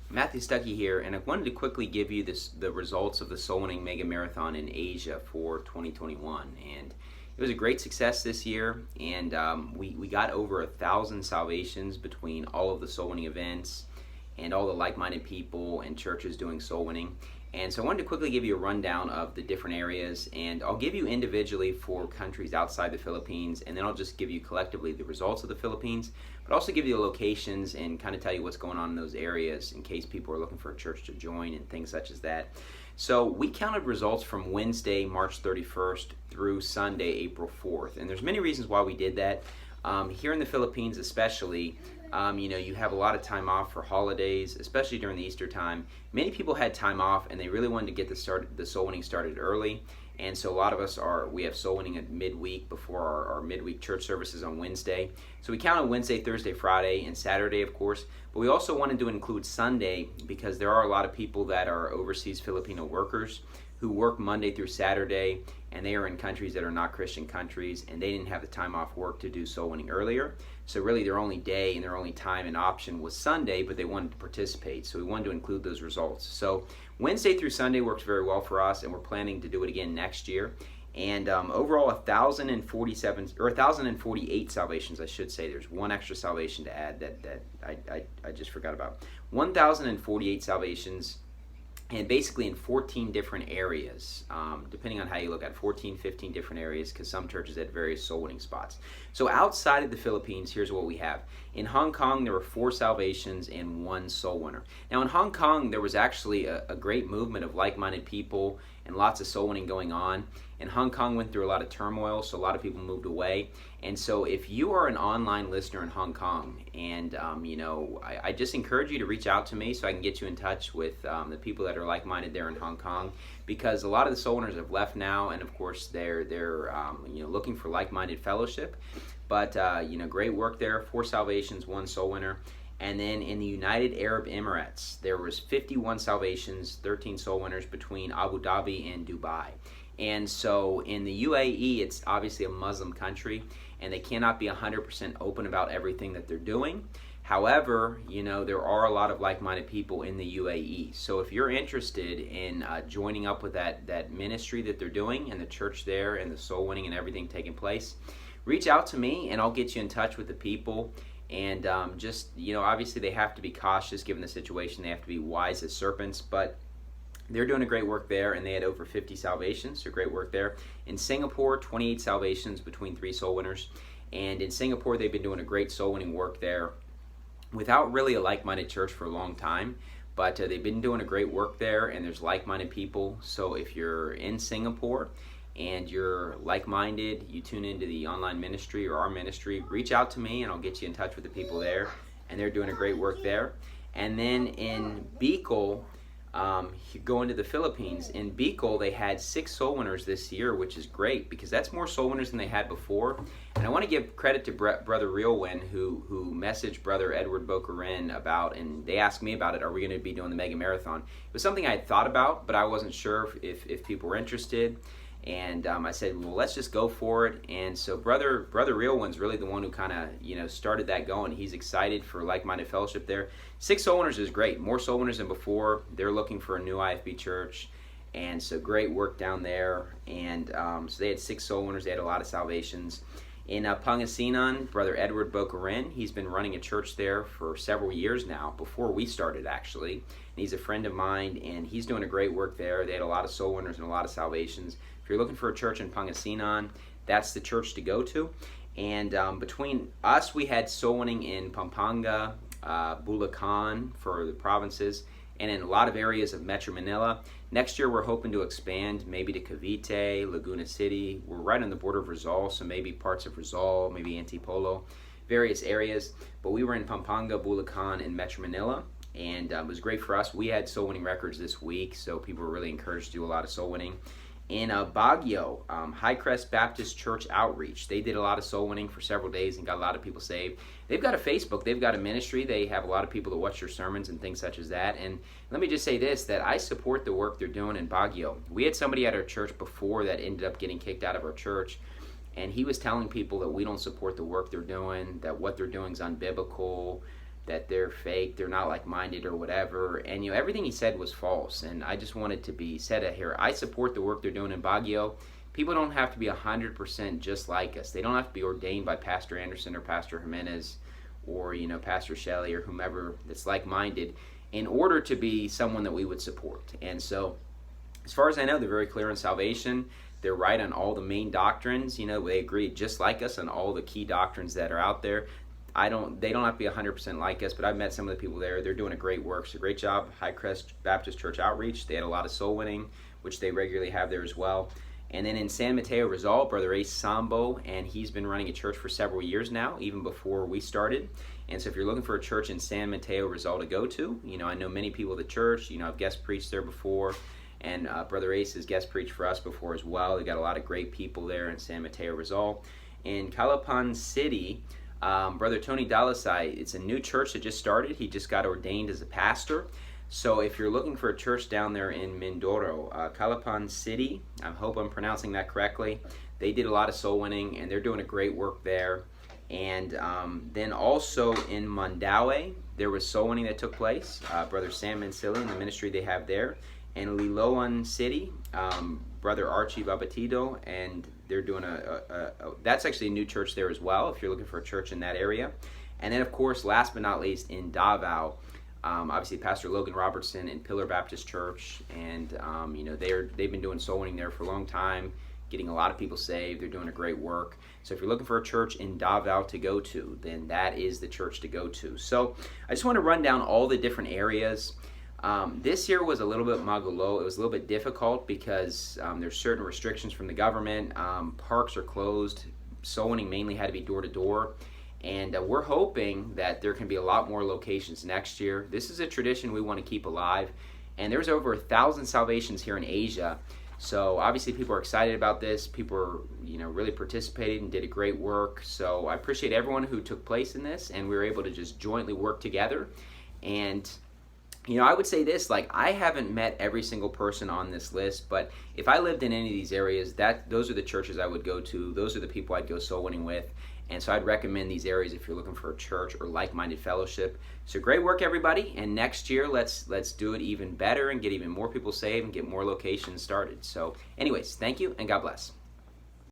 Matthew Stuckey here, and I wanted to quickly give you the results of the Soulwinning Mega Marathon in Asia for 2021. And it was a great success this year, and we got over 1,000 salvations between all of the soul winning events and all the like-minded people and churches doing soul winning. And so I wanted to quickly give you a rundown of the different areas, and I'll give you individually for countries outside the Philippines, and then I'll just give you collectively the results of the Philippines, but also give you the locations and kind of tell you what's going on in those areas in case people are looking for a church to join and things such as that. So we counted results from Wednesday, March 31st through Sunday, April 4th, and there's many reasons why we did that. Here in the Philippines especially, you have a lot of time off for holidays, especially during the Easter time. Many people had time off and they really wanted to get the soul winning started early. And so a lot of us we have soul winning at midweek before our midweek church services on Wednesday. So we counted Wednesday, Thursday, Friday, and Saturday, of course. But we also wanted to include Sunday because there are a lot of people that are overseas Filipino workers who work Monday through Saturday, and they are in countries that are not Christian countries, and they didn't have the time off work to do soul winning earlier. So really their only day and their only time and option was Sunday, but they wanted to participate. So we wanted to include those results. So Wednesday through Sunday works very well for us, and we're planning to do it again next year. And overall, 1,047 or 1,048 salvations, I should say. There's one extra salvation to add that I just forgot about. 1,048 salvations, and basically in 14 different areas, depending on how you look at it, 14, 15 different areas, because some churches had various soul winning spots. So outside of the Philippines, here's what we have. In Hong Kong, there were 4 salvations and 1 soul winner. Now in Hong Kong, there was actually a great movement of like-minded people and lots of soul winning going on. And Hong Kong went through a lot of turmoil, so a lot of people moved away. And so if you are an online listener in Hong Kong, and I just encourage you to reach out to me so I can get you in touch with the people that are like-minded there in Hong Kong, because a lot of the soul winners have left now, and of course they're looking for like-minded fellowship. But great work there. 4 salvations, 1 soul winner. And then in the United Arab Emirates, there was 51 salvations, 13 soul winners between Abu Dhabi and Dubai. And so in the UAE, it's obviously a Muslim country, and they cannot be 100% open about everything that they're doing. However, there are a lot of like-minded people in the UAE. So if you're interested in joining up with that ministry that they're doing and the church there and the soul winning and everything taking place, reach out to me and I'll get you in touch with the people. And obviously they have to be cautious given the situation. They have to be wise as serpents, but they're doing a great work there, and they had over 50 salvations, so great work there. In Singapore, 28 salvations between 3 soul winners. And in Singapore, they've been doing a great soul winning work there without really a like-minded church for a long time. But they've been doing a great work there, and there's like-minded people. So if you're in Singapore and you're like-minded, you tune into the online ministry or our ministry, reach out to me, and I'll get you in touch with the people there. And they're doing a great work there. And then in Bicol, going to the Philippines, in Bicol they had 6 soul winners this year, which is great because that's more soul winners than they had before. And I want to give credit to Brother Realwin who messaged Brother Edward Bocarin about, and they asked me about it, are we going to be doing the mega marathon? It was something I had thought about, but I wasn't sure if people were interested. And I said, well, let's just go for it. And so Brother Realwin's really the one who kind of started that going. He's excited for like-minded fellowship there. 6 soul winners is great, more soul winners than before. They're looking for a new IFB church, and so great work down there. And so they had 6 soul winners. They had a lot of salvations. In Pangasinan, Brother Edward Bocarin, he's been running a church there for several years now, before we started actually. And he's a friend of mine, and he's doing a great work there. They had a lot of soul winners and a lot of salvations. If you're looking for a church in Pangasinan, that's the church to go to. And between us, we had soul winning in Pampanga, Bulacan for the provinces, and in a lot of areas of Metro Manila. Next year, we're hoping to expand maybe to Cavite, Laguna City. We're right on the border of Rizal, so maybe parts of Rizal, maybe Antipolo, various areas. But we were in Pampanga, Bulacan, and Metro Manila, and it was great for us. We had soul winning records this week, so people were really encouraged to do a lot of soul winning. In Baguio, Highcrest Baptist Church Outreach, they did a lot of soul winning for several days and got a lot of people saved. They've got a Facebook, they've got a ministry, they have a lot of people that watch their sermons and things such as that. And let me just say this, that I support the work they're doing in Baguio. We had somebody at our church before that ended up getting kicked out of our church, and he was telling people that we don't support the work they're doing, that what they're doing is unbiblical, that they're fake, they're not like-minded or whatever. And everything he said was false. And I just wanted to be said here. I support the work they're doing in Baguio. People don't have to be 100% just like us. They don't have to be ordained by Pastor Anderson or Pastor Jimenez or Pastor Shelley or whomever that's like-minded in order to be someone that we would support. And so, as far as I know, they're very clear on salvation. They're right on all the main doctrines. They agree just like us on all the key doctrines that are out there. They don't have to be 100% like us, but I've met some of the people there. They're doing a great work. So great job, High Crest Baptist Church Outreach. They had a lot of soul winning, which they regularly have there as well. And then in San Mateo Rizal, Brother Ace Sambo, and he's been running a church for several years now, even before we started. And so if you're looking for a church in San Mateo Rizal to go to, I know many people at the church. I've guest preached there before, and Brother Ace has guest preached for us before as well. They got a lot of great people there in San Mateo Rizal. In Calapan City, Brother Tony Dalasai, it's a new church that just started. He just got ordained as a pastor. So if you're looking for a church down there in Mindoro, Calapan City, I hope I'm pronouncing that correctly. They did a lot of soul winning, and they're doing a great work there. And then also in Mandaue, there was soul winning that took place. Brother Sam Mancilli and the ministry they have there. And Liloan City, Brother Archie Babatido, and they're doing that's actually a new church there as well, if you're looking for a church in that area. And then, of course, last but not least, in Davao, obviously Pastor Logan Robertson and Pillar Baptist Church, and they've been doing soul winning there for a long time, getting a lot of people saved. They're doing a great work. So if you're looking for a church in Davao to go to, then that is the church to go to. So I just want to run down all the different areas. This year was a little bit magulo. It was a little bit difficult because there's certain restrictions from the government. Parks are closed. Soul winning mainly had to be door to door. And we're hoping that there can be a lot more locations next year. This is a tradition we want to keep alive. And there's over 1,000 salvations here in Asia. So obviously people are excited about this. People are, really participated and did a great work. So I appreciate everyone who took place in this, and we were able to just jointly work together. And I would say this, I haven't met every single person on this list, but if I lived in any of these areas, those are the churches I would go to. Those are the people I'd go soul winning with. And so I'd recommend these areas if you're looking for a church or like-minded fellowship. So great work, everybody. And next year, let's do it even better and get even more people saved and get more locations started. So anyways, thank you and God bless.